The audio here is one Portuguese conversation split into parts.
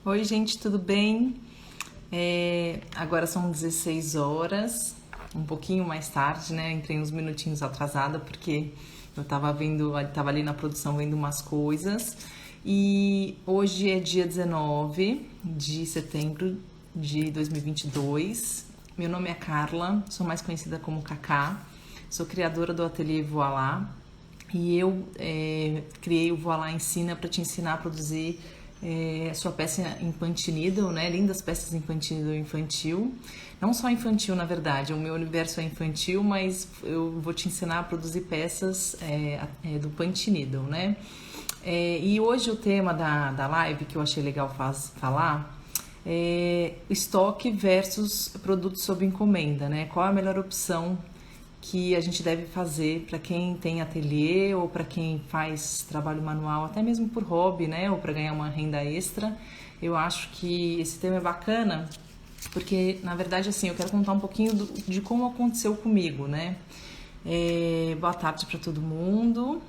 Oi, gente, tudo bem? Agora são 16 horas, um pouquinho mais tarde, né? Entrei uns minutinhos atrasada porque eu tava ali na produção vendo umas coisas. E hoje é dia 19 de setembro de 2022. Meu nome é Carla, sou mais conhecida como Cacá, sou criadora do Ateliê Voilá. E eu criei o Voilá Ensina para te ensinar a produzir sua peça em Punch Needle, né? Lindas peças em Punch Needle infantil. Não só infantil, na verdade, o meu universo é infantil, mas eu vou te ensinar a produzir peças do Punch Needle, né? E hoje o tema da live que eu achei legal falar é estoque versus produtos sob encomenda, né? Qual é a melhor opção que a gente deve fazer para quem tem ateliê ou para quem faz trabalho manual, até mesmo por hobby, né, ou para ganhar uma renda extra. Eu acho que esse tema é bacana porque, na verdade, assim, eu quero contar um pouquinho de como aconteceu comigo, né? Boa tarde para todo mundo.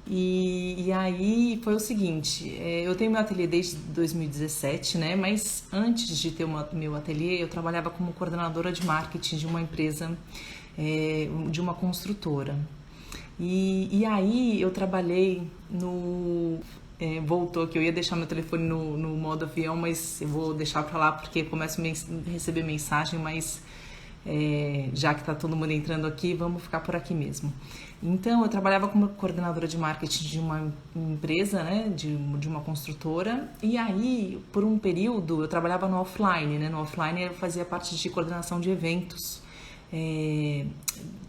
E aí foi o seguinte, eu tenho meu ateliê desde 2017, né? Mas antes de ter meu ateliê, eu trabalhava como coordenadora de marketing de uma empresa, de uma construtora. E aí eu trabalhei no... voltou aqui, eu ia deixar meu telefone no modo avião, mas eu vou deixar pra lá porque eu começo a receber mensagem, mas já que tá todo mundo entrando aqui, vamos ficar por aqui mesmo. Então, eu trabalhava como coordenadora de marketing de uma empresa, né, de uma construtora, e aí, por um período, eu trabalhava no offline, né, no offline eu fazia parte de coordenação de eventos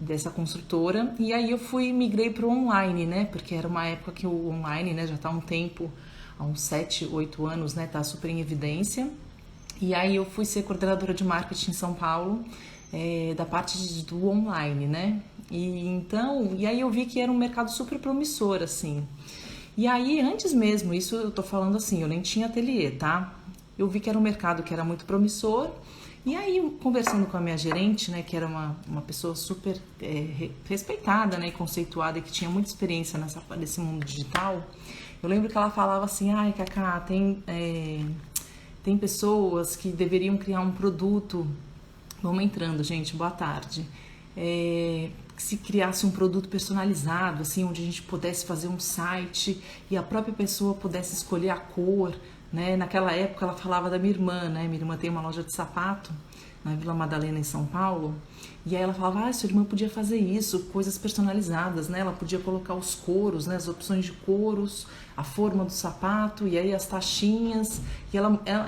dessa construtora, e aí eu migrei para o online, né, porque era uma época que o online, né, já tá há um tempo, há uns 7, 8 anos, né, tá super em evidência, e aí eu fui ser coordenadora de marketing em São Paulo, da parte do online, né? E aí eu vi que era um mercado super promissor, assim. E aí, antes mesmo, isso eu tô falando assim, eu nem tinha ateliê, tá? Eu vi que era um mercado que era muito promissor. E aí, conversando com a minha gerente, né, que era uma pessoa super respeitada, né, e conceituada, e que tinha muita experiência nesse mundo digital, eu lembro que ela falava assim, ai, Cacá, tem pessoas que deveriam criar um produto. Vamos entrando, gente, boa tarde. Se criasse um produto personalizado, assim, onde a gente pudesse fazer um site e a própria pessoa pudesse escolher a cor, né? Naquela época ela falava da minha irmã, né? Minha irmã tem uma loja de sapato na Vila Madalena, em São Paulo, e aí ela falava, sua irmã podia fazer isso, coisas personalizadas, né? Ela podia colocar os couros, né? As opções de couros, a forma do sapato, e aí as taxinhas,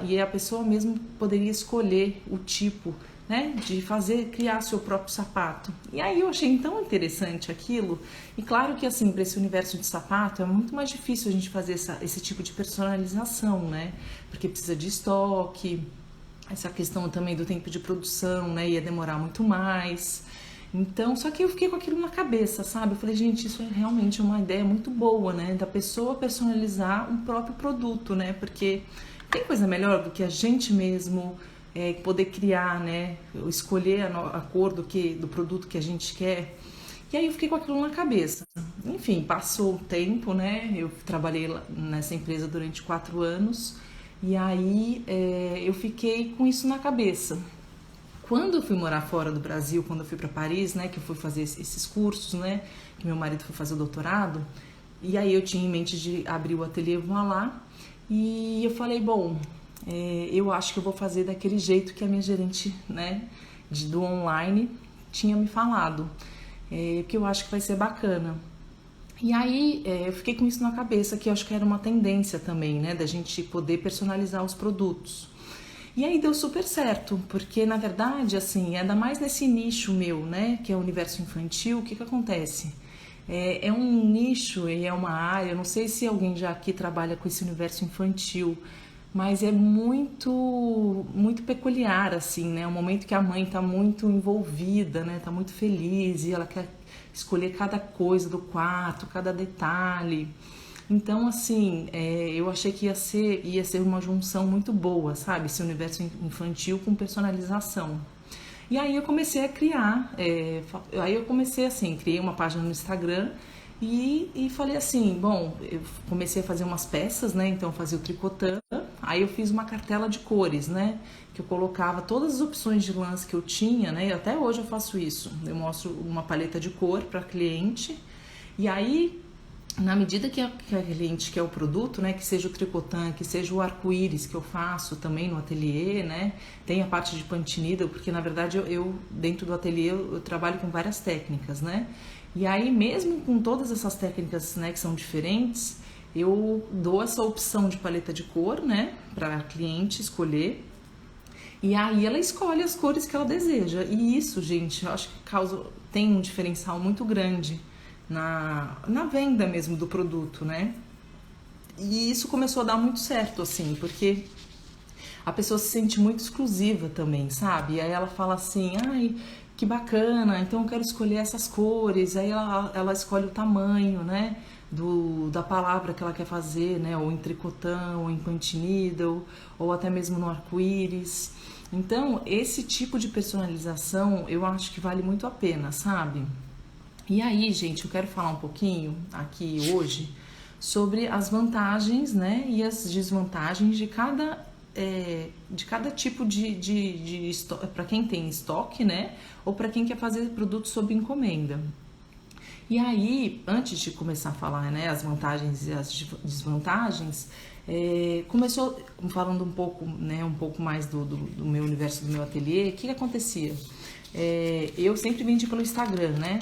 e a pessoa mesmo poderia escolher o tipo, né, de criar seu próprio sapato. E aí eu achei tão interessante aquilo, e claro que assim, para esse universo de sapato é muito mais difícil a gente fazer esse tipo de personalização, né, porque precisa de estoque, essa questão também do tempo de produção, né, ia demorar muito mais. Então, só que eu fiquei com aquilo na cabeça, sabe? Eu falei, gente, isso é realmente uma ideia muito boa, né, da pessoa personalizar um próprio produto, né, porque tem coisa melhor do que a gente mesmo poder criar, né, escolher a cor do produto que a gente quer. E aí eu fiquei com aquilo na cabeça. Enfim, passou o tempo, né, eu trabalhei nessa empresa durante 4 anos, e aí eu fiquei com isso na cabeça. Quando eu fui morar fora do Brasil, quando eu fui para Paris, né, que eu fui fazer esses cursos, né, que meu marido foi fazer o doutorado, e aí eu tinha em mente de abrir o Ateliê Voilá, e eu falei, bom, eu acho que eu vou fazer daquele jeito que a minha gerente, né, do online tinha me falado, que eu acho que vai ser bacana. E aí eu fiquei com isso na cabeça, que eu acho que era uma tendência também, né, da gente poder personalizar os produtos. E aí deu super certo, porque na verdade, assim, ainda mais nesse nicho meu, né, que é o universo infantil, o que acontece? É um nicho e é uma área, eu não sei se alguém já aqui trabalha com esse universo infantil, mas é muito muito peculiar, assim, né? É um momento que a mãe tá muito envolvida, né? Tá muito feliz e ela quer escolher cada coisa do quarto, cada detalhe. Então, assim, eu achei que ia ser uma junção muito boa, sabe? Esse universo infantil com personalização. E aí eu comecei a criar, aí eu comecei assim, criei uma página no Instagram e falei assim, bom, eu comecei a fazer umas peças, né? Então eu fazia o tricotã, Aí eu fiz uma cartela de cores, né? Que eu colocava todas as opções de lãs que eu tinha, né? E até hoje eu faço isso. Eu mostro uma paleta de cor para cliente. E aí, na medida que a cliente quer o produto, né, que seja o tricotã, que seja o arco-íris que eu faço também no ateliê, né, tem a parte de punch porque na verdade eu dentro do ateliê eu trabalho com várias técnicas, né, e aí mesmo com todas essas técnicas, né, que são diferentes, eu dou essa opção de paleta de cor, né, para a cliente escolher. E aí ela escolhe as cores que ela deseja. E isso, gente, eu acho que tem um diferencial muito grande na venda mesmo do produto, né? E isso começou a dar muito certo, assim, porque a pessoa se sente muito exclusiva também, sabe? E aí ela fala assim, ai, que bacana, então eu quero escolher essas cores. Aí ela escolhe o tamanho, né? Da palavra que ela quer fazer, né? Ou em tricotã, ou em punch needle, ou até mesmo no arco-íris. Então, esse tipo de personalização eu acho que vale muito a pena, sabe? E aí, gente, eu quero falar um pouquinho aqui hoje sobre as vantagens, né, e as desvantagens de cada tipo de estoque, para quem tem estoque, né, ou para quem quer fazer produtos sob encomenda. E aí, antes de começar a falar, né, as vantagens e as desvantagens, começou falando um pouco, né, um pouco mais do meu universo, do meu ateliê. O que acontecia? Eu sempre vendi pelo Instagram, né?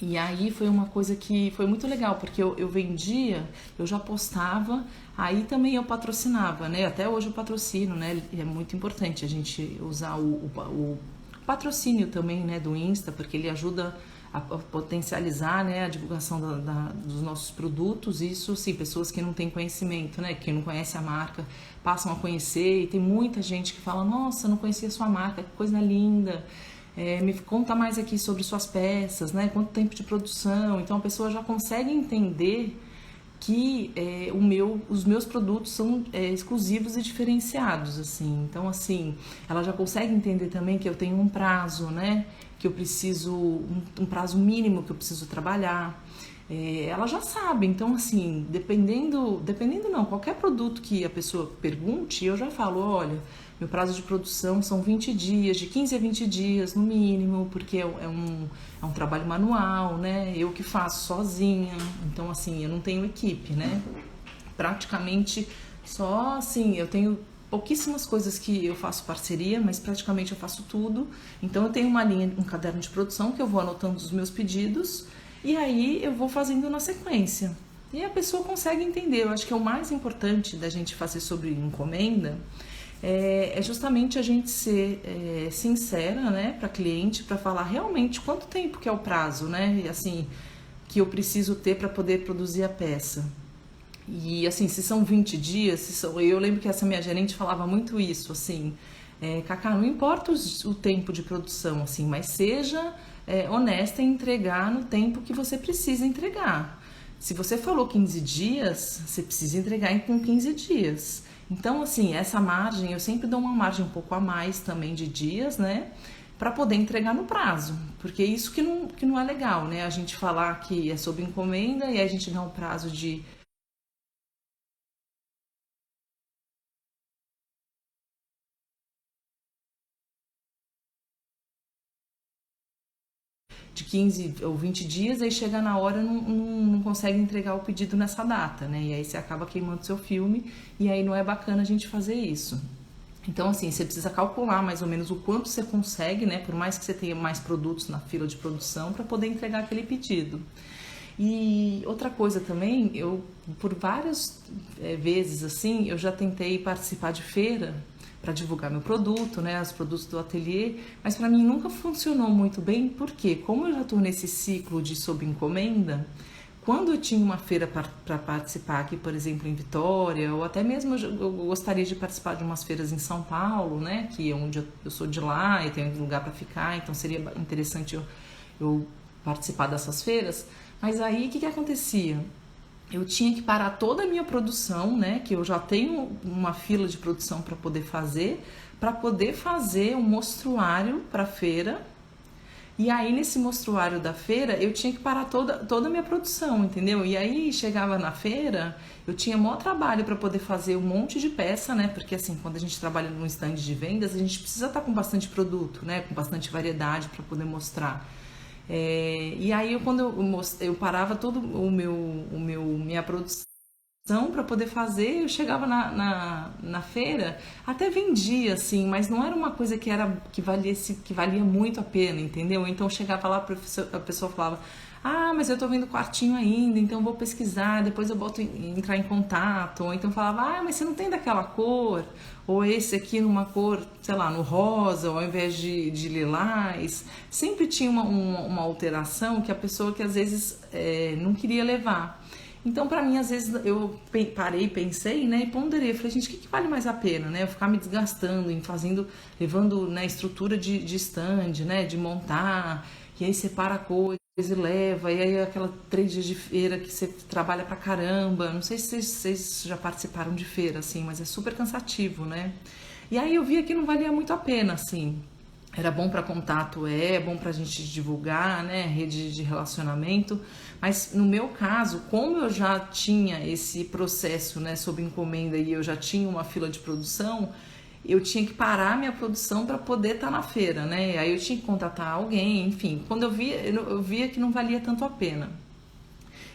E aí foi uma coisa que foi muito legal, porque eu vendia, eu já postava, aí também eu patrocinava, né? Até hoje eu patrocino, né? É muito importante a gente usar o patrocínio também, né, do Insta, porque ele ajuda a potencializar, né, a divulgação dos nossos produtos. Isso, sim, pessoas que não têm conhecimento, né, que não conhecem a marca, passam a conhecer, e tem muita gente que fala, nossa, não conhecia a sua marca, que coisa linda. Me conta mais aqui sobre suas peças, né? Quanto tempo de produção. Então a pessoa já consegue entender que os meus produtos são exclusivos e diferenciados, assim. Então, assim, ela já consegue entender também que eu tenho um prazo, né? Que eu preciso, um prazo mínimo que eu preciso trabalhar. Ela já sabe. Então, assim, dependendo não, qualquer produto que a pessoa pergunte, eu já falo, olha, meu prazo de produção são 20 dias, de 15 a 20 dias no mínimo, porque é um trabalho manual, né? Eu que faço sozinha, então assim, eu não tenho equipe, né? Praticamente só assim, eu tenho pouquíssimas coisas que eu faço parceria, mas praticamente eu faço tudo. Então eu tenho uma linha, um caderno de produção que eu vou anotando os meus pedidos e aí eu vou fazendo na sequência. E a pessoa consegue entender. Eu acho que é o mais importante da gente fazer sobre encomenda é justamente a gente ser sincera, né, para cliente, para falar realmente quanto tempo que é o prazo, né, e assim, que eu preciso ter para poder produzir a peça. E assim, se são 20 dias, eu lembro que essa minha gerente falava muito isso, assim, Cacá, não importa o tempo de produção, assim, mas seja honesta em entregar no tempo que você precisa entregar. Se você falou 15 dias, você precisa entregar com 15 dias. Então, assim, essa margem, eu sempre dou uma margem um pouco a mais também de dias, né? Para poder entregar no prazo. Porque isso que não é legal, né? A gente falar que é sob encomenda e a gente dá um prazo de 15 ou 20 dias, aí chega na hora não consegue entregar o pedido nessa data, né? E aí você acaba queimando seu filme e aí não é bacana a gente fazer isso. Então, assim, você precisa calcular mais ou menos o quanto você consegue, né? Por mais que você tenha mais produtos na fila de produção para poder entregar aquele pedido. E outra coisa também, eu por várias vezes assim, eu já tentei participar de feira para divulgar meu produto, né, os produtos do ateliê, mas para mim nunca funcionou muito bem, porque como eu já estou nesse ciclo de sob encomenda, quando eu tinha uma feira para participar aqui, por exemplo, em Vitória, ou até mesmo eu gostaria de participar de umas feiras em São Paulo, né, que é onde eu sou de lá e tenho lugar para ficar, então seria interessante eu participar dessas feiras. Mas aí o que acontecia? Eu tinha que parar toda a minha produção, né, que eu já tenho uma fila de produção para poder fazer um mostruário para a feira. E aí nesse mostruário da feira eu tinha que parar toda a minha produção, entendeu? E aí chegava na feira, eu tinha maior trabalho para poder fazer um monte de peça, né? Porque assim, quando a gente trabalha num stand de vendas, a gente precisa estar com bastante produto, né? Com bastante variedade para poder mostrar. E aí quando eu parava todo minha produção para poder fazer, eu chegava na feira, até vendia, assim, mas não era uma coisa que valia muito a pena, entendeu? Então eu chegava lá, a pessoa falava, ah, mas eu tô vendo quartinho ainda, então eu vou pesquisar, depois eu entrar em contato, ou então falava, ah, mas você não tem daquela cor, ou esse aqui numa cor, sei lá, no rosa, ao invés de lilás, sempre tinha uma alteração que a pessoa que às vezes não queria levar. Então, pra mim, às vezes eu parei, pensei, né, e ponderei. Falei, gente, o que vale mais a pena, né? Eu ficar me desgastando em levando, né, estrutura de stand, né, de montar, e aí separa a coisa e leva, e aí aquela 3 dias de feira que você trabalha pra caramba. Não sei se vocês já participaram de feira, assim, mas é super cansativo, né? E aí eu via que não valia muito a pena, assim. Era bom para contato, bom para a gente divulgar, né, rede de relacionamento, mas no meu caso, como eu já tinha esse processo, né, sob encomenda e eu já tinha uma fila de produção, eu tinha que parar minha produção para poder estar na feira, né, aí eu tinha que contratar alguém, enfim, quando eu via que não valia tanto a pena.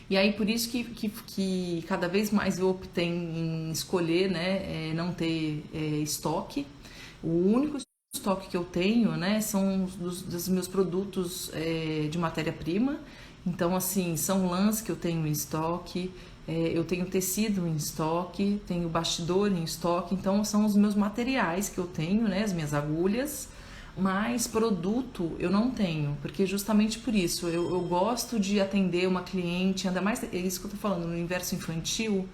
E aí por isso que cada vez mais eu optei em escolher, né, não ter estoque. O único estoque que eu tenho, né, são dos meus produtos de matéria-prima. Então, assim, são lãs que eu tenho em estoque, eu tenho tecido em estoque, tenho bastidor em estoque. Então, são os meus materiais que eu tenho, né, as minhas agulhas. Mas produto eu não tenho, porque justamente por isso eu gosto de atender uma cliente, ainda mais é isso que eu tô falando, no universo infantil,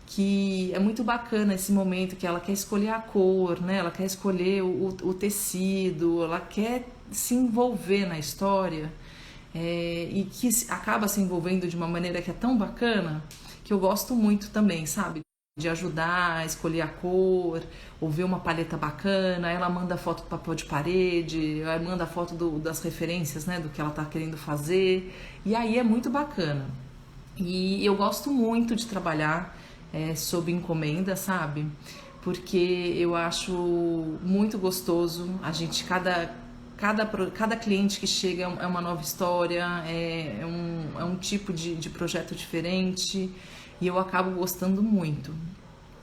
que é muito bacana esse momento que ela quer escolher a cor, né? Ela quer escolher o tecido, ela quer se envolver na história, e que acaba se envolvendo de uma maneira que é tão bacana, que eu gosto muito também, sabe? De ajudar a escolher a cor, ou ver uma paleta bacana, ela manda foto do papel de parede, ela manda foto das referências, né, do que ela tá querendo fazer, e aí é muito bacana. E eu gosto muito de trabalhar sob encomenda, sabe? Porque eu acho muito gostoso, cada cliente que chega é uma nova história, é um tipo de projeto diferente e eu acabo gostando muito.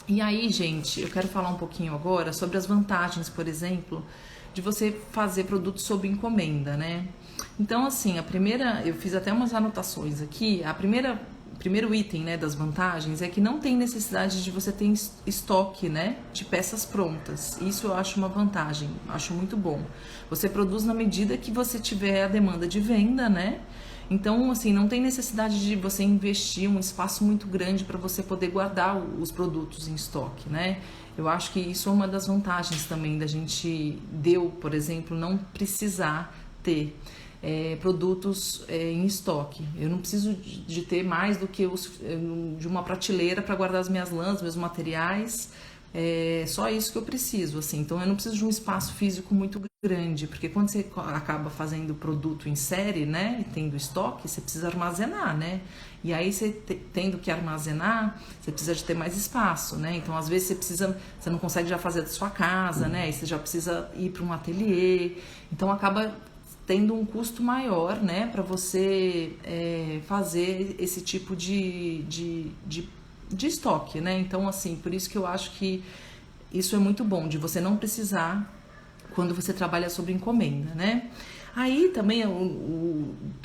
E aí, gente, eu quero falar um pouquinho agora sobre as vantagens, por exemplo, de você fazer produtos sob encomenda, né? Então, assim, eu fiz até umas anotações aqui. Primeiro item, né, das vantagens é que não tem necessidade de você ter estoque, né, de peças prontas. Isso eu acho uma vantagem, acho muito bom. Você produz na medida que você tiver a demanda de venda, né? Então, assim, não tem necessidade de você investir um espaço muito grande para você poder guardar os produtos em estoque, né? Eu acho que isso é uma das vantagens também da gente, por exemplo, não precisar ter produtos em estoque. Eu não preciso de ter mais do que de uma prateleira para guardar as minhas lãs, meus materiais. Só isso que eu preciso, assim. Então eu não preciso de um espaço físico muito grande, porque quando você acaba fazendo produto em série, né, e tendo estoque, você precisa armazenar, né? E aí você tendo que armazenar, você precisa de ter mais espaço, né? Então às vezes você não consegue já fazer da sua casa, né? E você já precisa ir para um ateliê. Então acaba tendo um custo maior, né, para você fazer esse tipo de estoque, né? Então, assim, por isso que eu acho que isso é muito bom, de você não precisar quando você trabalha sobre encomenda, né? Aí também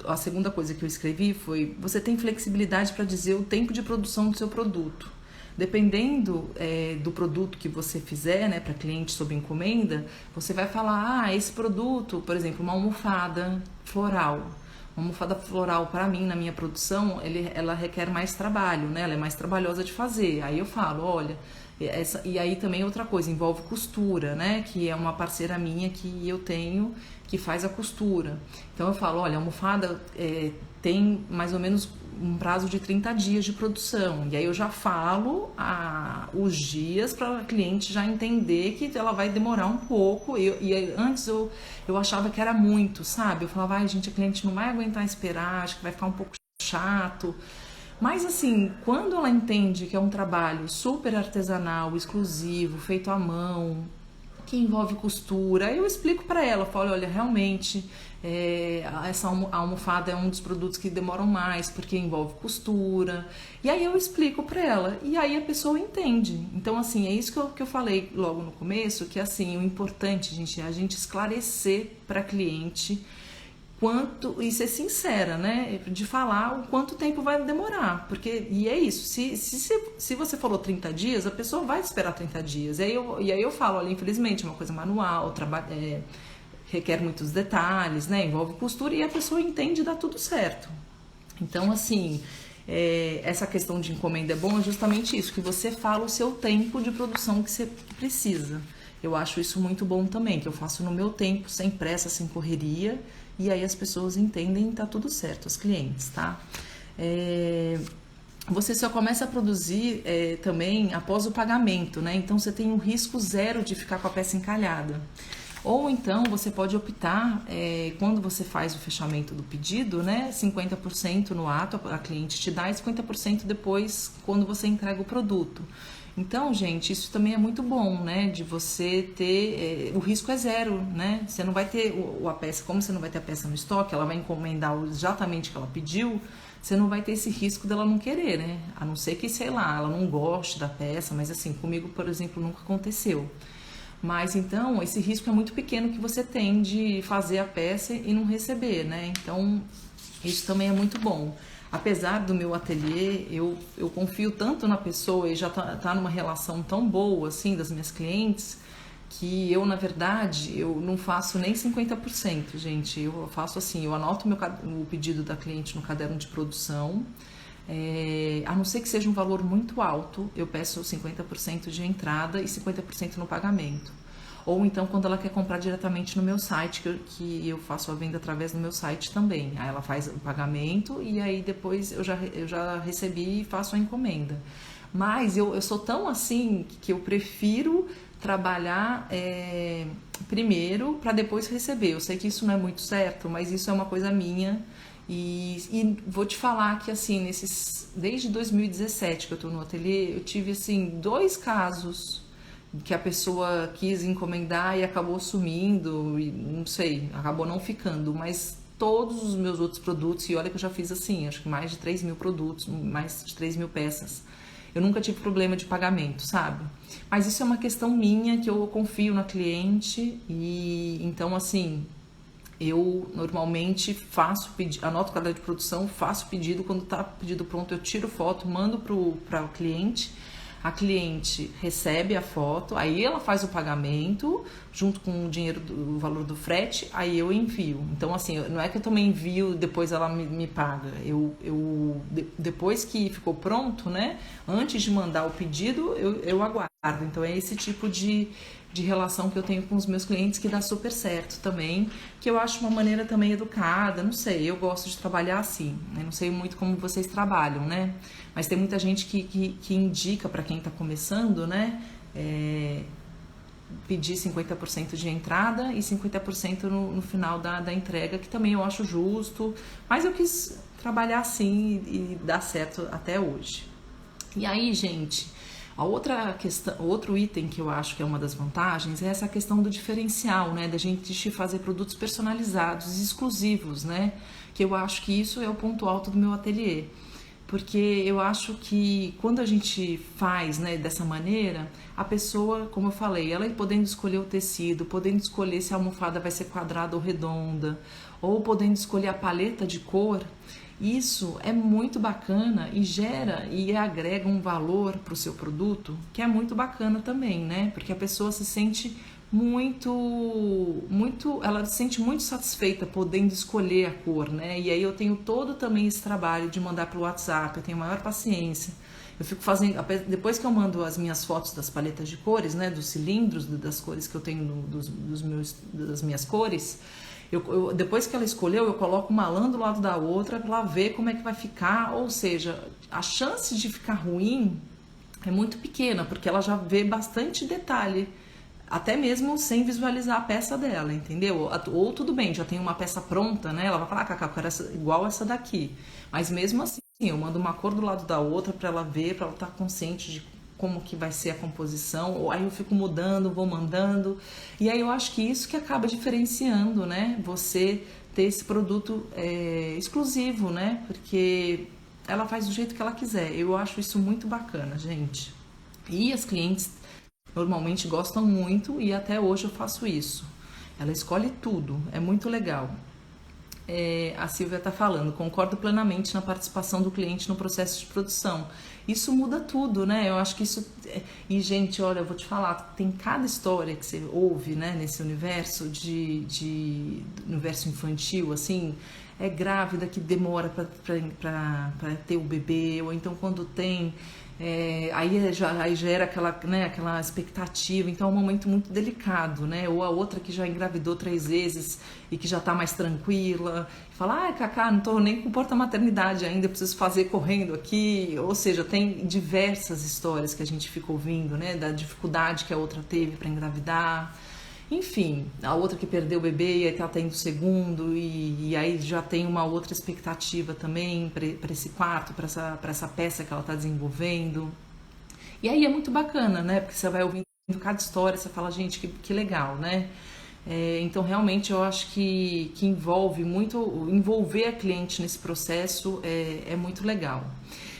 a segunda coisa que eu escrevi foi: você tem flexibilidade para dizer o tempo de produção do seu produto. Dependendo do produto que você fizer, né, para cliente sob encomenda, você vai falar, esse produto, por exemplo, uma almofada floral. Uma almofada floral, para mim, na minha produção, ela requer mais trabalho, né? Ela é mais trabalhosa de fazer. Aí eu falo, olha, e aí também outra coisa, envolve costura, né? Que é uma parceira minha que eu tenho, que faz a costura. Então eu falo, olha, a almofada tem mais ou menos um prazo de 30 dias de produção. E aí eu já falo os dias para a cliente já entender que ela vai demorar um pouco. Antes eu achava que era muito, sabe? Eu falava, ai gente, a cliente não vai aguentar esperar, acho que vai ficar um pouco chato. Mas assim, quando ela entende que é um trabalho super artesanal, exclusivo, feito à mão, que envolve costura, eu explico para ela, falo, olha, realmente essa almofada é um dos produtos que demoram mais porque envolve costura. E aí eu explico para ela e aí a pessoa entende. Então assim, é isso que eu falei logo no começo, que assim, o importante, gente, é a gente esclarecer para cliente e ser sincera, né? De falar o quanto tempo vai demorar. E é isso. Se você falou 30 dias, a pessoa vai esperar 30 dias. E aí eu falo, olha, infelizmente, é uma coisa manual, requer muitos detalhes, né? Envolve costura e a pessoa entende e dá tudo certo. Então, assim, essa questão de encomenda é bom, é justamente isso, que você fala o seu tempo de produção que você precisa. Eu acho isso muito bom também, que eu faço no meu tempo, sem pressa, sem correria, e aí as pessoas entendem e tá tudo certo, os clientes, tá? Você só começa a produzir também após o pagamento, né? Então você tem um risco zero de ficar com a peça encalhada. Ou então você pode optar, quando você faz o fechamento do pedido, né? 50% no ato a cliente te dá e 50% depois quando você entrega o produto. Então, gente, isso também é muito bom, né? De você ter... o risco é zero, né? Você não vai ter a peça... Como você não vai ter a peça no estoque, ela vai encomendar exatamente o que ela pediu, você não vai ter esse risco dela não querer, né? A não ser que, sei lá, ela não goste da peça, mas assim, comigo, por exemplo, nunca aconteceu. Mas então, esse risco é muito pequeno que você tem de fazer a peça e não receber, né? Então, isso também é muito bom. Apesar do meu ateliê, eu confio tanto na pessoa e já tá numa relação tão boa, assim, das minhas clientes, que eu, na verdade, eu não faço nem 50%, gente. Eu faço assim, eu anoto o pedido da cliente no caderno de produção, a não ser que seja um valor muito alto, eu peço 50% de entrada e 50% no pagamento. Ou então quando ela quer comprar diretamente no meu site, que eu faço a venda através do meu site também. Aí ela faz o pagamento e aí depois eu já recebi e faço a encomenda. Mas eu sou tão assim que eu prefiro trabalhar primeiro para depois receber. Eu sei que isso não é muito certo, mas isso é uma coisa minha. E vou te falar que assim, desde 2017 que eu tô no ateliê, eu tive assim 2 casos que a pessoa quis encomendar e acabou sumindo, e não sei, acabou não ficando, mas todos os meus outros produtos, e olha que eu já fiz assim, acho que mais de 3 mil produtos, mais de 3 mil peças, eu nunca tive problema de pagamento, sabe? Mas isso é uma questão minha, que eu confio na cliente, e então assim, eu normalmente anoto o caderno de produção, faço o pedido, quando tá o pedido pronto eu tiro foto, mando para o cliente. A cliente recebe a foto, aí ela faz o pagamento junto com o dinheiro o valor do frete, aí eu envio. Então assim, não é que eu também envio depois ela me paga. Depois que ficou pronto, né? Antes de mandar o pedido, eu aguardo. Então é esse tipo de relação que eu tenho com os meus clientes que dá super certo também, que eu acho uma maneira também educada, não sei, eu gosto de trabalhar assim, né? Não sei muito como vocês trabalham, né? Mas tem muita gente que indica para quem está começando, né? Pedir 50% de entrada e 50% no final da entrega, que também eu acho justo, mas eu quis trabalhar assim e dar certo até hoje. E aí, gente, a outra questão, outro item que eu acho que é uma das vantagens é essa questão do diferencial, né? Da gente fazer produtos personalizados, exclusivos, né? Que eu acho que isso é o ponto alto do meu ateliê. Porque eu acho que quando a gente faz, né, dessa maneira, a pessoa, como eu falei, ela podendo escolher o tecido, podendo escolher se a almofada vai ser quadrada ou redonda, ou podendo escolher a paleta de cor, isso é muito bacana e gera e agrega um valor para o seu produto que é muito bacana também, né? Porque a pessoa se sente ela se sente muito satisfeita podendo escolher a cor, né? E aí eu tenho todo também esse trabalho de mandar pelo WhatsApp, eu tenho maior paciência. Eu fico fazendo, depois que eu mando as minhas fotos das paletas de cores, né, dos cilindros, das cores que eu tenho das minhas cores, Depois que ela escolheu, eu coloco uma lã do lado da outra para ela ver como é que vai ficar. Ou seja, a chance de ficar ruim é muito pequena, porque ela já vê bastante detalhe, até mesmo sem visualizar a peça dela, entendeu? Ou tudo bem, já tem uma peça pronta, né? Ela vai falar, Cacá, eu quero igual essa daqui. Mas mesmo assim, eu mando uma cor do lado da outra para ela ver, para ela estar consciente de como que vai ser a composição. Ou aí eu fico mudando, vou mandando. E aí eu acho que isso que acaba diferenciando, né? Você ter esse produto exclusivo, né? Porque ela faz do jeito que ela quiser. Eu acho isso muito bacana, gente. E as clientes normalmente gostam muito e até hoje eu faço isso. Ela escolhe tudo, é muito legal. A Silvia está falando, concordo plenamente na participação do cliente no processo de produção. Isso muda tudo, né? Eu acho que isso. E, gente, olha, eu vou te falar, tem cada história que você ouve, né, nesse universo universo infantil, assim, é grávida que demora para ter o bebê, ou então quando tem. Aí gera aquela, né, aquela expectativa, então é um momento muito delicado, né? Ou a outra que já engravidou 3 vezes e que já tá mais tranquila, fala, Cacá, não tô nem com porta-maternidade ainda, preciso fazer correndo aqui. Ou seja, tem diversas histórias que a gente fica ouvindo, né? Da dificuldade que a outra teve para engravidar. Enfim, a outra que perdeu o bebê e aí tá tendo o segundo, e aí já tem uma outra expectativa também para esse quarto, para essa peça que ela tá desenvolvendo. E aí é muito bacana, né? Porque você vai ouvindo cada história, você fala, gente, que legal, né? Então, realmente, eu acho que envolve muito, envolver a cliente nesse processo é muito legal.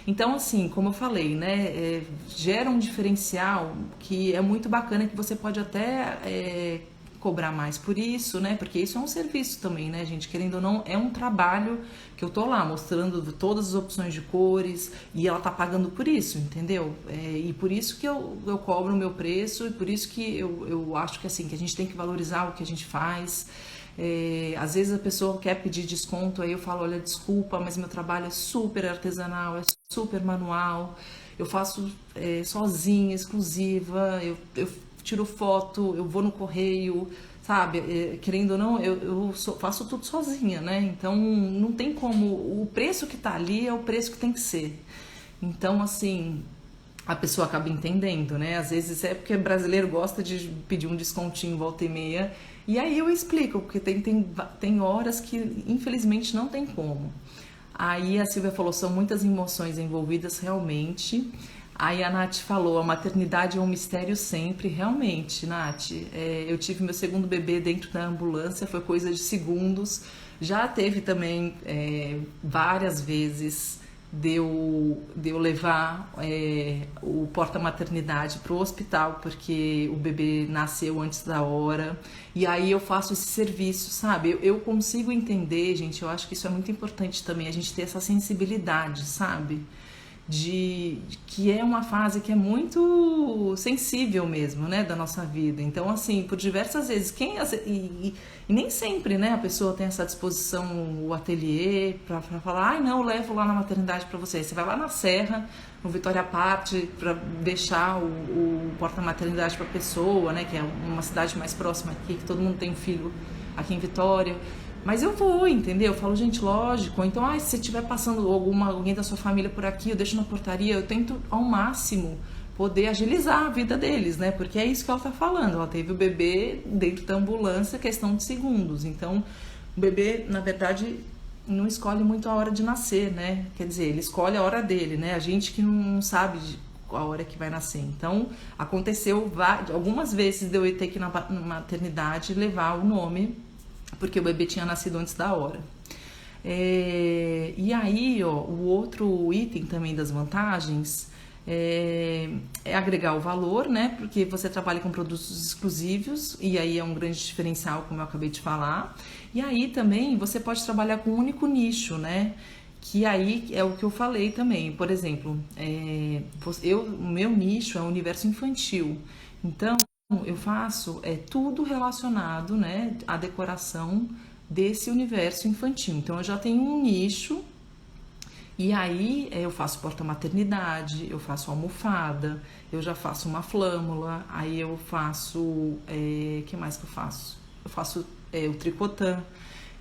Então, assim, como eu falei, né, gera um diferencial que é muito bacana, que você pode até cobrar mais por isso, né, porque isso é um serviço também, né, gente, querendo ou não, é um trabalho que eu tô lá mostrando todas as opções de cores e ela tá pagando por isso, entendeu? E por isso que eu cobro o meu preço, e por isso que eu acho que, assim, que a gente tem que valorizar o que a gente faz. Às vezes a pessoa quer pedir desconto, aí eu falo, olha, desculpa, mas meu trabalho é super artesanal, é super manual, eu faço sozinha, exclusiva, eu tiro foto, eu vou no correio, sabe? Querendo ou não, faço tudo sozinha, né? Então não tem como, o preço que tá ali é o preço que tem que ser. Então, assim, a pessoa acaba entendendo, né? Às vezes é porque brasileiro gosta de pedir um descontinho volta e meia. E aí eu explico, porque tem horas que infelizmente não tem como. Aí a Silvia falou, são muitas emoções envolvidas realmente. Aí a Nath falou, a maternidade é um mistério sempre. Realmente, Nath, eu tive meu segundo bebê dentro da ambulância, foi coisa de segundos. Já teve também várias vezes de eu levar o porta-maternidade para o hospital, porque o bebê nasceu antes da hora, e aí eu faço esse serviço, sabe? Eu consigo entender, gente, eu acho que isso é muito importante também, a gente ter essa sensibilidade, sabe? De que é uma fase que é muito sensível mesmo, né, da nossa vida. Então, assim, por diversas vezes, e nem sempre, né, a pessoa tem essa disposição, o ateliê, para falar, ai, não, eu levo lá na maternidade para você. Você vai lá na Serra, no Vitória Parte, para deixar o porta-maternidade para a pessoa, né, que é uma cidade mais próxima aqui, que todo mundo tem um filho aqui em Vitória. Mas eu vou, entendeu? Eu falo, gente, lógico. Ou então, se estiver passando alguém da sua família por aqui, eu deixo na portaria. Eu tento, ao máximo, poder agilizar a vida deles, né? Porque é isso que ela tá falando. Ela teve o bebê dentro da ambulância, questão de segundos. Então, o bebê, na verdade, não escolhe muito a hora de nascer, né? Quer dizer, ele escolhe a hora dele, né? A gente que não sabe a hora que vai nascer. Então, aconteceu algumas vezes de eu ter que ir na maternidade levar o nome, porque o bebê tinha nascido antes da hora. E aí, ó, o outro item também das vantagens é agregar o valor, né? Porque você trabalha com produtos exclusivos e aí é um grande diferencial, como eu acabei de falar. E aí também você pode trabalhar com um único nicho, né? Que aí é o que eu falei também. Por exemplo, o meu nicho é o universo infantil. Então, eu faço tudo relacionado, né, à decoração desse universo infantil. Então, eu já tenho um nicho, e aí eu faço porta-maternidade, eu faço almofada, eu já faço uma flâmula, aí eu faço... que mais que eu faço? Eu faço o tricotã,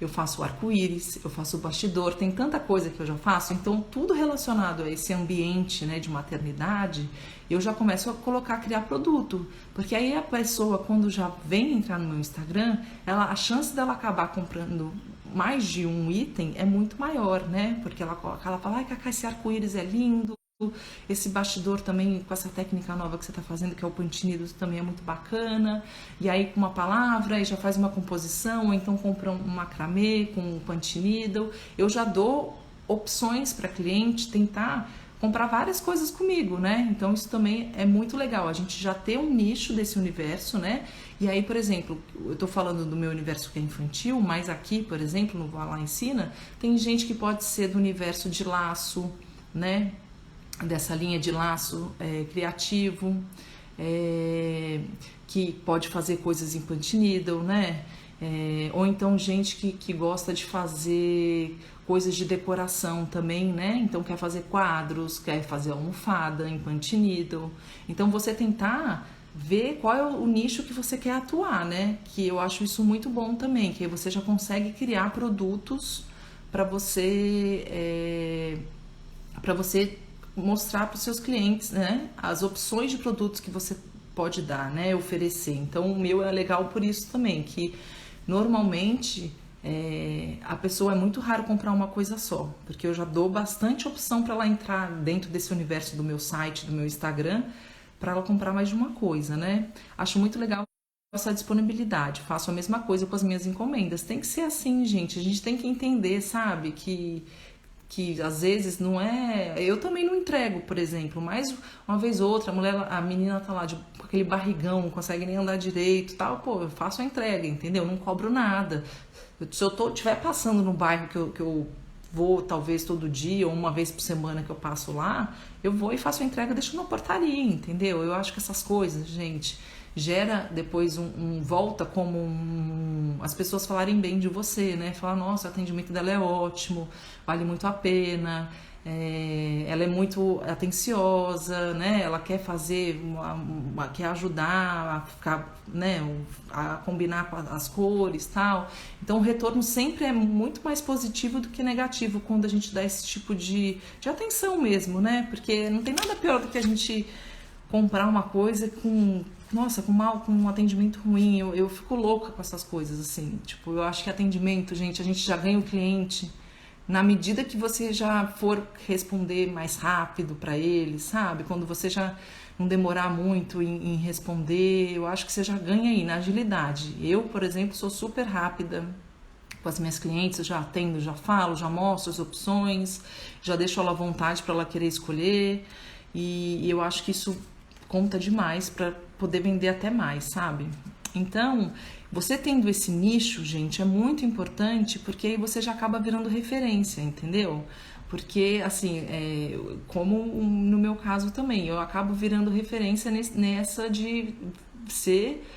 eu faço o arco-íris, eu faço o bastidor, tem tanta coisa que eu já faço, então tudo relacionado a esse ambiente, né, de maternidade, eu já começo a colocar, criar produto, porque aí a pessoa, quando já vem entrar no meu Instagram, a chance dela acabar comprando mais de um item é muito maior, né, porque ela fala, ai, Cacá, esse arco-íris é lindo, esse bastidor também com essa técnica nova que você está fazendo, que é o pantinido, também é muito bacana. E aí com uma palavra, e já faz uma composição, ou então compra um macramê com um pantinido. Eu já dou opções para cliente tentar comprar várias coisas comigo, né? Então isso também é muito legal. A gente já ter um nicho desse universo, né? E aí, por exemplo, eu tô falando do meu universo que é infantil, mas aqui, por exemplo, no Vai Lá Ensina, tem gente que pode ser do universo de laço, né? Dessa linha de laço criativo, que pode fazer coisas em punch needle, né? Ou então gente que gosta de fazer coisas de decoração também, né? Então quer fazer quadros, quer fazer almofada em punch needle. Então você tentar ver qual é o nicho que você quer atuar, né? Que eu acho isso muito bom também, que aí você já consegue criar produtos para você mostrar para os seus clientes, né, as opções de produtos que você pode dar, né, oferecer. Então o meu é legal por isso também, que normalmente a pessoa é muito raro comprar uma coisa só, porque eu já dou bastante opção para ela entrar dentro desse universo do meu site, do meu Instagram, para ela comprar mais de uma coisa, né? Acho muito legal essa disponibilidade. Faço a mesma coisa com as minhas encomendas. Tem que ser assim, gente. A gente tem que entender, sabe, que às vezes não é. Eu também não entrego, por exemplo, mas uma vez ou outra, a menina tá lá com aquele barrigão, não consegue nem andar direito, tal, pô, eu faço a entrega, entendeu? Não cobro nada. Se eu estiver passando no bairro que eu vou talvez todo dia ou uma vez por semana que eu passo lá, eu vou e faço a entrega, deixo na portaria, entendeu? Eu acho que essas coisas, gente, gera depois volta como as pessoas falarem bem de você, né? Falar, nossa, o atendimento dela é ótimo, vale muito a pena, ela é muito atenciosa, né? Ela quer fazer, quer ajudar a ficar, né? A combinar com as cores, tal. Então o retorno sempre é muito mais positivo do que negativo quando a gente dá esse tipo de atenção mesmo, né? Porque não tem nada pior do que a gente comprar uma coisa com um atendimento ruim. Eu fico louca com essas coisas, assim. Tipo, eu acho que atendimento, gente, a gente já ganha o cliente na medida que você já for responder mais rápido para ele, sabe? Quando você já não demorar muito em responder, eu acho que você já ganha aí na agilidade. Eu, por exemplo, sou super rápida com as minhas clientes, eu já atendo, já falo, já mostro as opções, já deixo ela à vontade para ela querer escolher. E eu acho que isso conta demais para poder vender até mais, sabe? Então, você tendo esse nicho, gente, é muito importante, porque aí você já acaba virando referência, entendeu? Porque, assim, como no meu caso também, eu acabo virando referência nessa de ser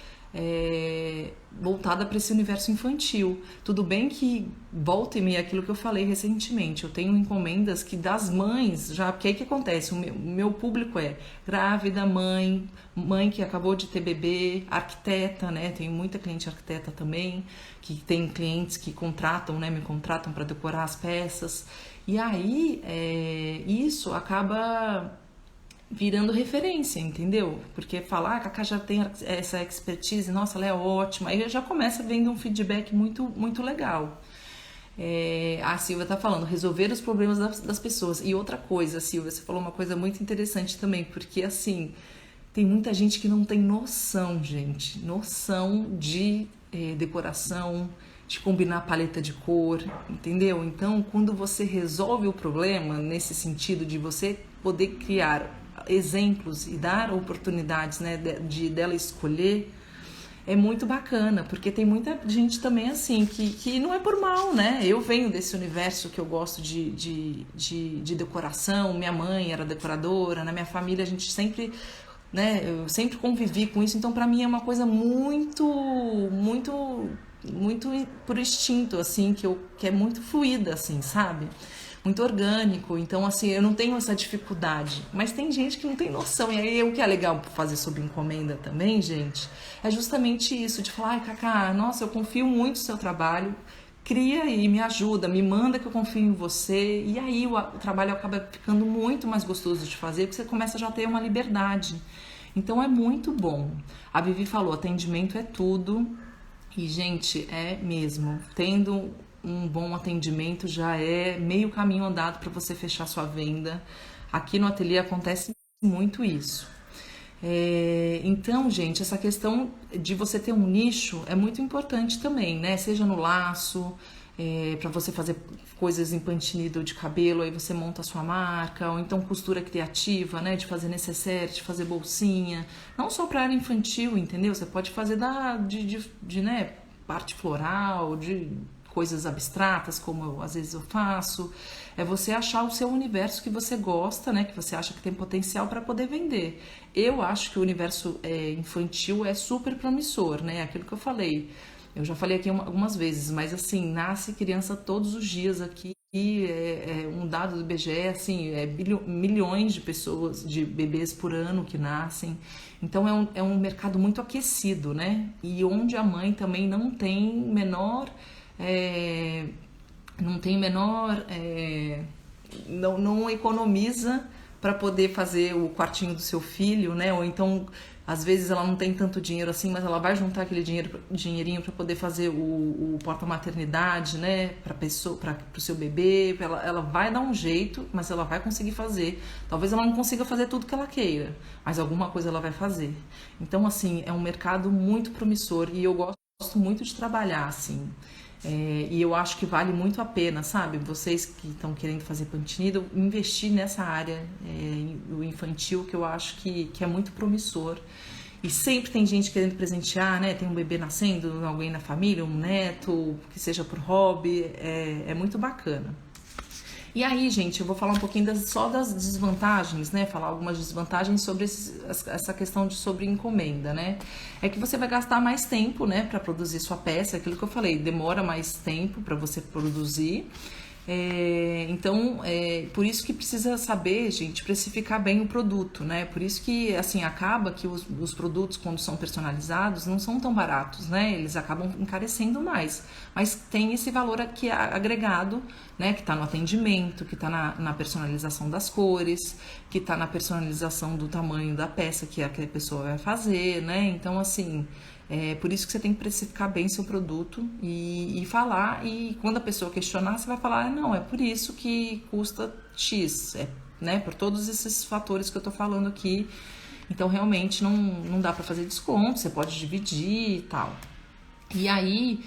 voltada para esse universo infantil. Tudo bem que volta e meia aquilo que eu falei recentemente, eu tenho encomendas que das mães, já, porque aí que acontece, o meu público é grávida, mãe que acabou de ter bebê, arquiteta, né? Tenho muita cliente arquiteta também, que tem clientes que contratam, né? Me contratam para decorar as peças. E aí isso acaba virando referência, entendeu? Porque falar, a Cacá já tem essa expertise, nossa, ela é ótima, aí já começa vendo um feedback muito, muito legal. A Silvia tá falando, resolver os problemas das pessoas. E outra coisa, Silvia, você falou uma coisa muito interessante também, porque assim, tem muita gente que não tem noção, gente, noção de decoração, de combinar paleta de cor, entendeu? Então, quando você resolve o problema, nesse sentido de você poder criar exemplos e dar oportunidades, né, dela escolher, é muito bacana, porque tem muita gente também assim, que não é por mal, né? Eu venho desse universo que eu gosto de decoração, minha mãe era decoradora, na minha família a gente sempre, né, eu sempre convivi com isso, então pra mim é uma coisa muito, muito, muito por instinto, assim, que é muito fluida, assim, sabe? muito orgânico. Então, assim, eu não tenho essa dificuldade. Mas tem gente que não tem noção. E aí, o que é legal fazer sob encomenda também, gente, é justamente isso, de falar, ai, Cacá, nossa, eu confio muito no seu trabalho, cria e me ajuda, me manda que eu confio em você. E aí o trabalho acaba ficando muito mais gostoso de fazer, porque você começa já a ter uma liberdade. Então é muito bom. A Vivi falou, atendimento é tudo. E, gente, é mesmo. Tendo um bom atendimento já é meio caminho andado para você fechar sua venda. Aqui no ateliê acontece muito isso. Então, gente, essa questão de você ter um nicho é muito importante também, né? Seja no laço, para você fazer coisas em pantinido de cabelo, aí você monta a sua marca, ou então costura criativa, né? De fazer necessaire, de fazer bolsinha, não só para área infantil, entendeu? Você pode fazer né, parte floral, de coisas abstratas, como às vezes eu faço. É você achar o seu universo que você gosta, né? Que você acha que tem potencial para poder vender. Eu acho que o universo infantil é super promissor, né? Aquilo que eu falei. Eu já falei aqui algumas vezes, mas assim, nasce criança todos os dias aqui. E um dado do IBGE, assim, milhões de pessoas, de bebês por ano que nascem. Então é um mercado muito aquecido, né? E onde a mãe também não tem menor não economiza para poder fazer o quartinho do seu filho, né? Ou então, às vezes ela não tem tanto dinheiro assim, mas ela vai juntar aquele dinheirinho para poder fazer o porta-maternidade, né? Para o seu bebê, ela vai dar um jeito, mas ela vai conseguir fazer. Talvez ela não consiga fazer tudo que ela queira, mas alguma coisa ela vai fazer. Então, assim, é um mercado muito promissor e eu gosto muito de trabalhar, assim. E eu acho que vale muito a pena, sabe? Vocês que estão querendo fazer pantinido, investir nessa área do infantil, que eu acho que é muito promissor. E sempre tem gente querendo presentear, né? Tem um bebê nascendo, alguém na família, um neto, que seja por hobby, é muito bacana. E aí, gente, eu vou falar um pouquinho só das desvantagens, né? Falar algumas desvantagens sobre essa questão de sobre encomenda, né? É que você vai gastar mais tempo, né, para produzir sua peça, aquilo que eu falei, demora mais tempo para você produzir. Então, por isso que precisa saber, gente, precificar bem o produto, né? Por isso que, assim, acaba que os produtos, quando são personalizados, não são tão baratos, né? Eles acabam encarecendo mais. Mas tem esse valor aqui agregado, né? Que tá no atendimento, que tá na personalização das cores, que tá na personalização do tamanho da peça que a pessoa vai fazer, né? Então, assim... por isso que você tem que precificar bem seu produto e falar, e quando a pessoa questionar, você vai falar, não, é por isso que custa X, né, por todos esses fatores que eu tô falando aqui, então realmente não dá para fazer desconto, você pode dividir e tal. E aí,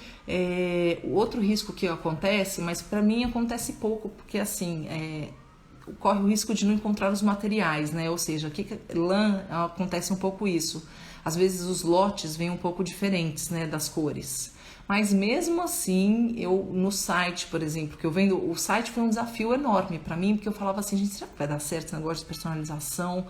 outro risco que acontece, mas para mim acontece pouco, porque assim, corre o risco de não encontrar os materiais, né, ou seja, aqui lã acontece um pouco isso. Às vezes os lotes vêm um pouco diferentes, né, das cores. Mas mesmo assim, eu no site, por exemplo, que eu vendo, o site foi um desafio enorme para mim, porque eu falava assim, gente, será que vai dar certo esse negócio de personalização?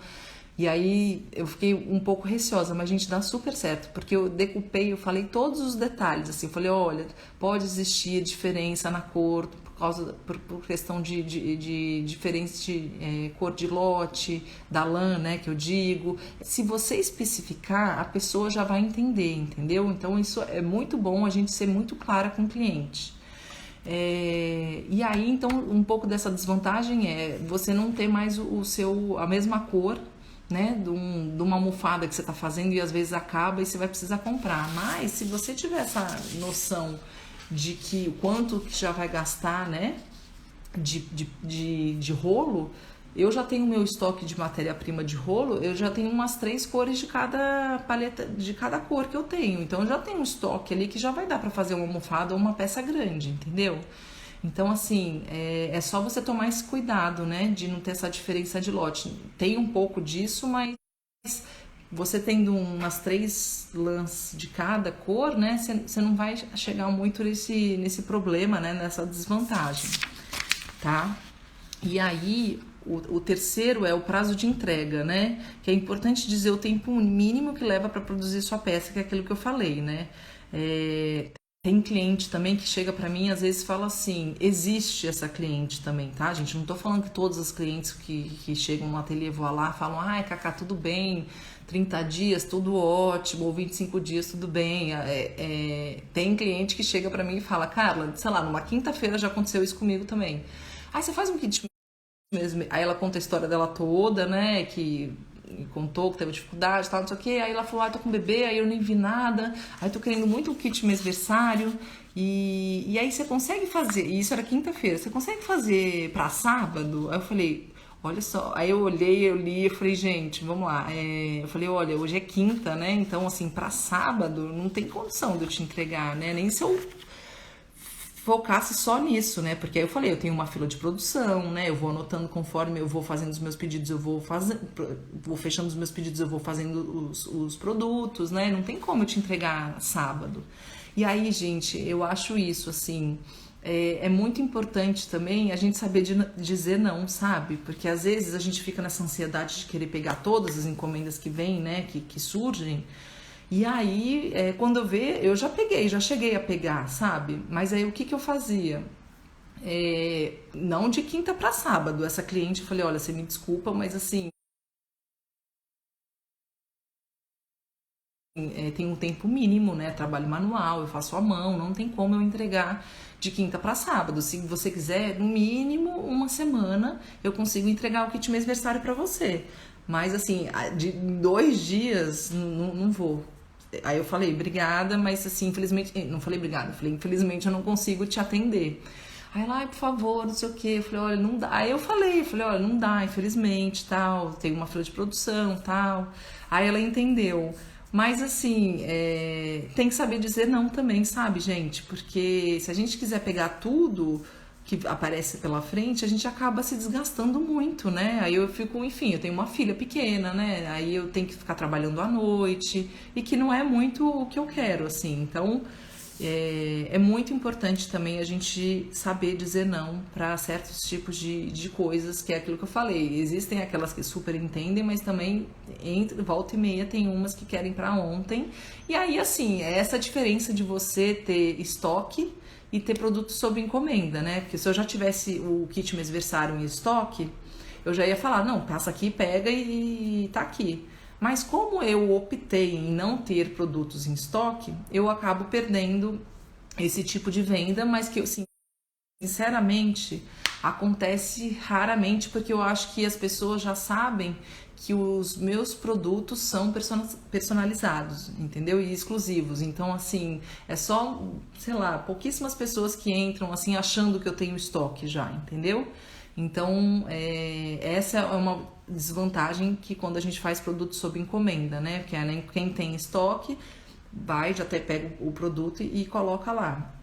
E aí eu fiquei um pouco receosa, mas gente, dá super certo, porque eu decupei, eu falei todos os detalhes, assim, eu falei, olha, pode existir diferença na cor, por questão de diferença de cor de lote, da lã, né, que eu digo. Se você especificar, a pessoa já vai entender, entendeu? Então isso é muito bom, a gente ser muito clara com o cliente. E aí, então, um pouco dessa desvantagem é você não ter mais a mesma cor, né, de uma almofada que você está fazendo e às vezes acaba e você vai precisar comprar. Mas se você tiver essa noção de que o quanto que já vai gastar, né, de rolo, eu já tenho meu estoque de matéria-prima de rolo, eu já tenho umas 3 cores de cada paleta, de cada cor que eu tenho. Então eu já tenho um estoque ali que já vai dar para fazer uma almofada ou uma peça grande, entendeu? Então, assim, é só você tomar esse cuidado, né, de não ter essa diferença de lote. Tem um pouco disso, mas você tendo umas 3 lãs de cada cor, né, você não vai chegar muito nesse problema, né, nessa desvantagem, tá? E aí, o terceiro é o prazo de entrega, né, que é importante dizer o tempo mínimo que leva para produzir sua peça, que é aquilo que eu falei, né. Tem cliente também que chega pra mim e às vezes fala assim, existe essa cliente também, tá, gente? Não tô falando que todos os clientes que chegam no ateliê vão lá falam, ai, Cacá, tudo bem, 30 dias, tudo ótimo, ou 25 dias, tudo bem. Tem cliente que chega pra mim e fala, Carla, sei lá, numa quinta-feira já aconteceu isso comigo também. Aí você faz um kit mesmo. Aí ela conta a história dela toda, né? Que contou que teve dificuldade e tal, não sei o quê. Aí ela falou, tô com bebê, aí eu nem vi nada. Aí tô querendo muito um kit mêsversário. E aí você consegue fazer, e isso era quinta-feira, você consegue fazer pra sábado? Aí eu falei, olha só, aí eu olhei, eu li, eu falei, gente, vamos lá. Eu falei, olha, hoje é quinta, né? Então, assim, pra sábado não tem condição de eu te entregar, né? Nem se eu focasse só nisso, né? Porque aí eu falei, eu tenho uma fila de produção, né? Eu vou anotando conforme eu vou fazendo os meus pedidos, vou fechando os meus pedidos, eu vou fazendo os produtos, né? Não tem como eu te entregar sábado. E aí, gente, eu acho isso, assim, é muito importante também a gente saber dizer não, sabe? Porque às vezes a gente fica nessa ansiedade de querer pegar todas as encomendas que vêm, né? Que surgem. E aí, quando eu ver, eu já peguei, já cheguei a pegar, sabe? Mas aí o que que eu fazia? Não de quinta para sábado. Essa cliente, eu falei, olha, você me desculpa, mas assim, tem um tempo mínimo, né? Trabalho manual, eu faço à mão, não tem como eu entregar de quinta para sábado. Se você quiser, no mínimo uma semana, eu consigo entregar o kit mêsversário para você. Mas assim, de 2 dias, não vou. Aí eu falei, obrigada, mas assim, infelizmente. Não falei obrigada, eu falei, infelizmente eu não consigo te atender. Aí ela, ai, por favor, não sei o quê. Eu falei, olha, não dá. Aí eu falei, olha, não dá, infelizmente, tal, tem uma fila de produção, tal. Aí ela entendeu. Mas assim, tem que saber dizer não também, sabe, gente? Porque se a gente quiser pegar tudo que aparece pela frente, a gente acaba se desgastando muito, né? Aí eu fico, enfim, eu tenho uma filha pequena, né? Aí eu tenho que ficar trabalhando à noite e que não é muito o que eu quero, assim. Então, é muito importante também a gente saber dizer não para certos tipos de coisas, que é aquilo que eu falei. Existem aquelas que super entendem, mas também entre volta e meia tem umas que querem para ontem. E aí, assim, é essa diferença de você ter estoque e ter produto sob encomenda, né? Porque se eu já tivesse o kit mêsversário em estoque, eu já ia falar, não, passa aqui, pega e tá aqui. Mas como eu optei em não ter produtos em estoque, eu acabo perdendo esse tipo de venda, mas que eu, sinceramente, acontece raramente, porque eu acho que as pessoas já sabem que os meus produtos são personalizados, entendeu? E exclusivos. Então, assim, é só, sei lá, pouquíssimas pessoas que entram assim achando que eu tenho estoque já, entendeu? Então, essa é uma desvantagem que quando a gente faz produto sob encomenda, né? Porque quem tem estoque vai, já até pega o produto e coloca lá.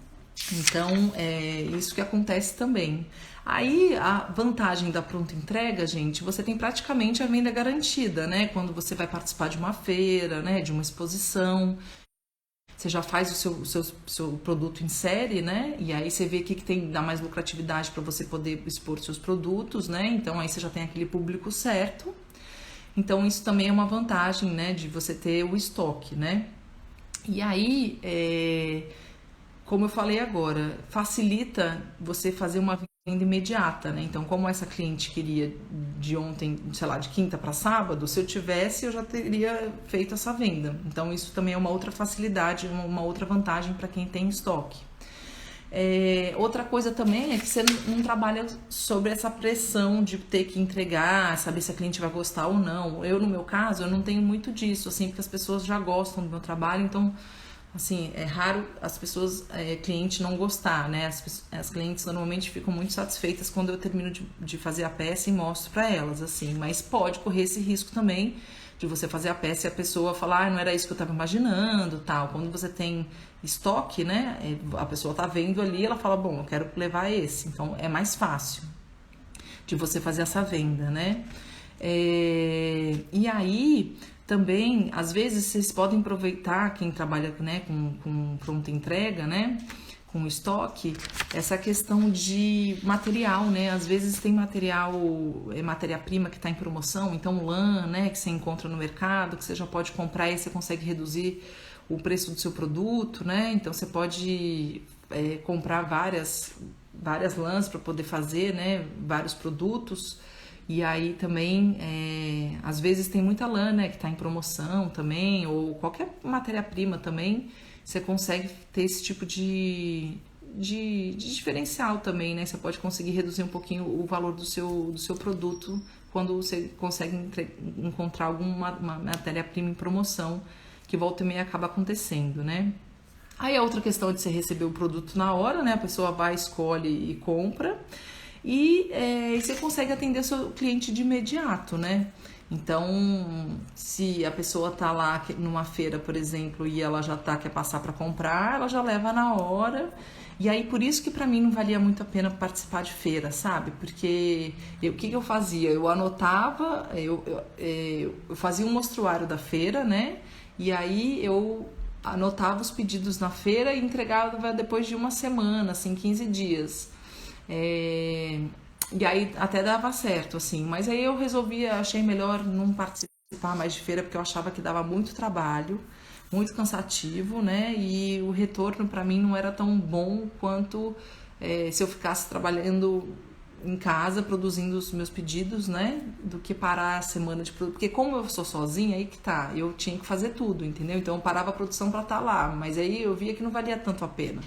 Então, é isso que acontece também. Aí, a vantagem da pronta entrega, gente, você tem praticamente a venda garantida, né? Quando você vai participar de uma feira, né? De uma exposição, você já faz seu produto em série, né? E aí você vê o que tem, dá mais lucratividade para você poder expor seus produtos, né? Então, aí você já tem aquele público certo. Então, isso também é uma vantagem, né? De você ter o estoque, né? E aí, como eu falei agora, facilita você fazer uma venda imediata, né? Então, como essa cliente queria de ontem, sei lá, de quinta para sábado, se eu tivesse, eu já teria feito essa venda. Então, isso também é uma outra facilidade, uma outra vantagem para quem tem estoque. Outra coisa também é que você não trabalha sobre essa pressão de ter que entregar, saber se a cliente vai gostar ou não. Eu, no meu caso, eu não tenho muito disso, assim, porque as pessoas já gostam do meu trabalho, então assim, é raro as pessoas, cliente não gostar, né? As clientes normalmente ficam muito satisfeitas quando eu termino de fazer a peça e mostro para elas, assim. Mas pode correr esse risco também de você fazer a peça e a pessoa falar, não era isso que eu tava imaginando, tal. Quando você tem estoque, né? A pessoa tá vendo ali, ela fala, bom, eu quero levar esse. Então, é mais fácil de você fazer essa venda, né? E aí também, às vezes, vocês podem aproveitar, quem trabalha, né, com pronta entrega, né? com estoque, essa questão de material, né? Às vezes tem material, matéria-prima que está em promoção, então lã, né, que você encontra no mercado, que você já pode comprar e você consegue reduzir o preço do seu produto, né? Então você pode comprar várias lãs para poder fazer, né, vários produtos. E aí também, às vezes tem muita lã, né, que está em promoção também, ou qualquer matéria-prima também, você consegue ter esse tipo de diferencial também, né? Você pode conseguir reduzir um pouquinho o valor do seu produto quando você consegue encontrar alguma matéria-prima em promoção, que volta e meia acaba acontecendo, né? Aí a outra questão é de você receber o produto na hora, né? A pessoa vai, escolhe e compra. E você consegue atender o seu cliente de imediato, né? Então, se a pessoa tá lá numa feira, por exemplo, e ela já quer passar para comprar, ela já leva na hora. E aí, por isso que para mim não valia muito a pena participar de feira, sabe? Porque o que eu fazia? Eu anotava, eu fazia um mostruário da feira, né? E aí eu anotava os pedidos na feira e entregava depois de uma semana, assim, 15 dias. E aí até dava certo, assim. Mas aí eu achei melhor não participar mais de feira, porque eu achava que dava muito trabalho, muito cansativo, né? E o retorno para mim não era tão bom quanto se eu ficasse trabalhando em casa, produzindo os meus pedidos, né? Do que parar a semana de produto. Porque como eu sou sozinha, aí que tá, eu tinha que fazer tudo, entendeu? Então eu parava a produção para estar lá, mas aí eu via que não valia tanto a pena.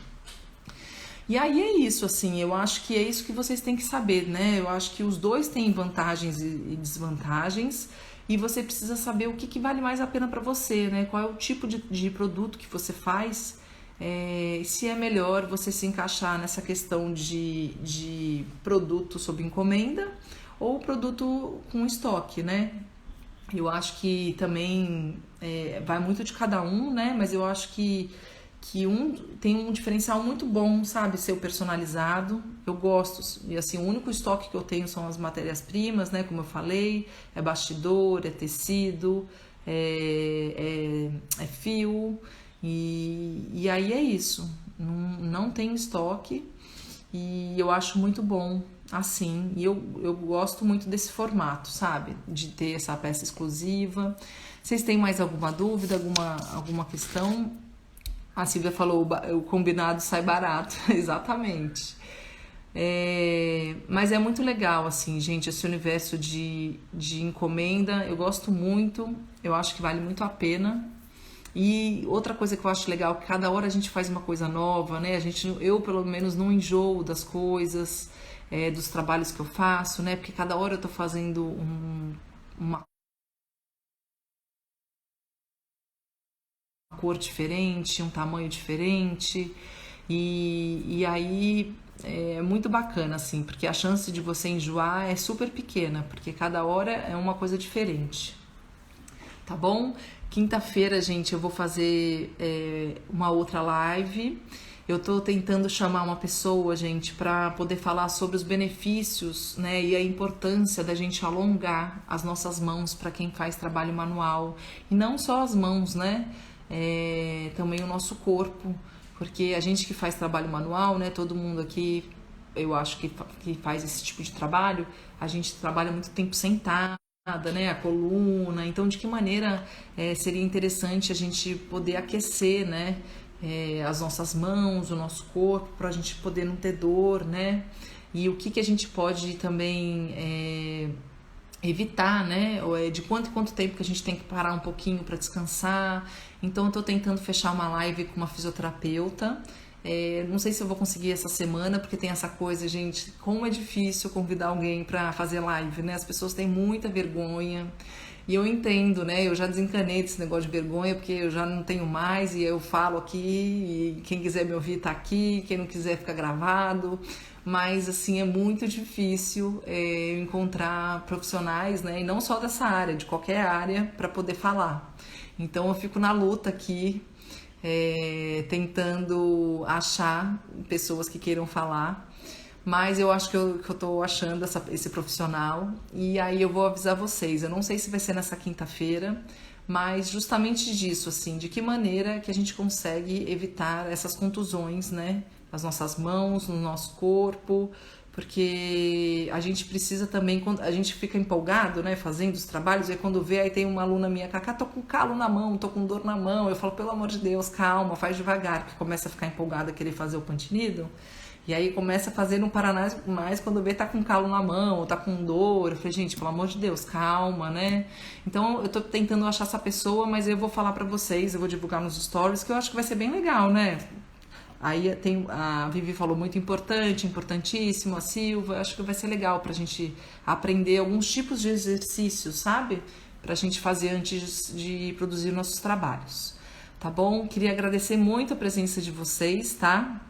E aí é isso, assim, eu acho que é isso que vocês têm que saber, né? Eu acho que os dois têm vantagens e desvantagens, e você precisa saber o que vale mais a pena para você, né? Qual é o tipo de produto que você faz, se é melhor você se encaixar nessa questão de produto sob encomenda ou produto com estoque, né? Eu acho que também vai muito de cada um, né? Mas eu acho que um tem um diferencial muito bom, sabe? Ser o personalizado. Eu gosto. E assim, o único estoque que eu tenho são as matérias-primas, né? Como eu falei, é bastidor, é tecido, é fio. E aí é isso. Não tem estoque. E eu acho muito bom assim. E eu gosto muito desse formato, sabe? De ter essa peça exclusiva. Vocês têm mais alguma dúvida, alguma questão? A Silvia falou, o combinado sai barato, exatamente. Mas é muito legal, assim, gente, esse universo de encomenda, eu gosto muito, eu acho que vale muito a pena. E outra coisa que eu acho legal, que cada hora a gente faz uma coisa nova, né? Eu, pelo menos, não enjoo das coisas, dos trabalhos que eu faço, né? Porque cada hora eu tô fazendo uma cor diferente, um tamanho diferente. E aí é muito bacana, assim, porque a chance de você enjoar é super pequena, porque cada hora é uma coisa diferente. Tá bom? Quinta-feira, gente, eu vou fazer uma outra live. Eu tô tentando chamar uma pessoa, gente, para poder falar sobre os benefícios, né, e a importância da gente alongar as nossas mãos para quem faz trabalho manual. E não só as mãos, né? Também o nosso corpo, porque a gente que faz trabalho manual, né, todo mundo aqui, eu acho que faz esse tipo de trabalho, a gente trabalha muito tempo sentado, né, a coluna, então de que maneira seria interessante a gente poder aquecer, né, as nossas mãos, o nosso corpo, para a gente poder não ter dor, né, e o que a gente pode também evitar, né? De quanto em quanto tempo que a gente tem que parar um pouquinho para descansar. Então eu tô tentando fechar uma live com uma fisioterapeuta. Não sei se eu vou conseguir essa semana, porque tem essa coisa, gente, como é difícil convidar alguém para fazer live, né? As pessoas têm muita vergonha. E eu entendo, né? Eu já desencanei desse negócio de vergonha, porque eu já não tenho mais e eu falo aqui, e quem quiser me ouvir tá aqui, quem não quiser fica gravado. Mas, assim, é muito difícil encontrar profissionais, né? E não só dessa área, de qualquer área, para poder falar. Então, eu fico na luta aqui, tentando achar pessoas que queiram falar. Mas eu acho que eu tô achando esse profissional e aí eu vou avisar vocês. Eu não sei se vai ser nessa quinta-feira, mas justamente disso, assim, de que maneira que a gente consegue evitar essas contusões, né? nas nossas mãos, no nosso corpo, porque a gente precisa também, quando a gente fica empolgado, né, fazendo os trabalhos, e aí quando vê, aí tem uma aluna minha, Cacá, tô com calo na mão, tô com dor na mão, eu falo, pelo amor de Deus, calma, faz devagar, porque começa a ficar empolgada, querer fazer o Punch-Needle, e aí começa a fazer, não parar mais, quando vê tá com calo na mão, ou tá com dor, eu falei, gente, pelo amor de Deus, calma, né? Então eu tô tentando achar essa pessoa, mas eu vou falar pra vocês, eu vou divulgar nos stories, que eu acho que vai ser bem legal, né? Aí tem, a Vivi falou muito importante, importantíssimo, a Silva, acho que vai ser legal pra gente aprender alguns tipos de exercícios, sabe? Pra gente fazer antes de produzir nossos trabalhos, tá bom? Queria agradecer muito a presença de vocês, tá?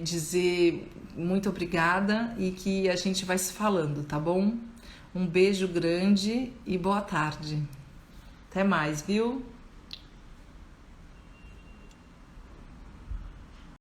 Dizer muito obrigada e que a gente vai se falando, tá bom? Um beijo grande e boa tarde. Até mais, viu?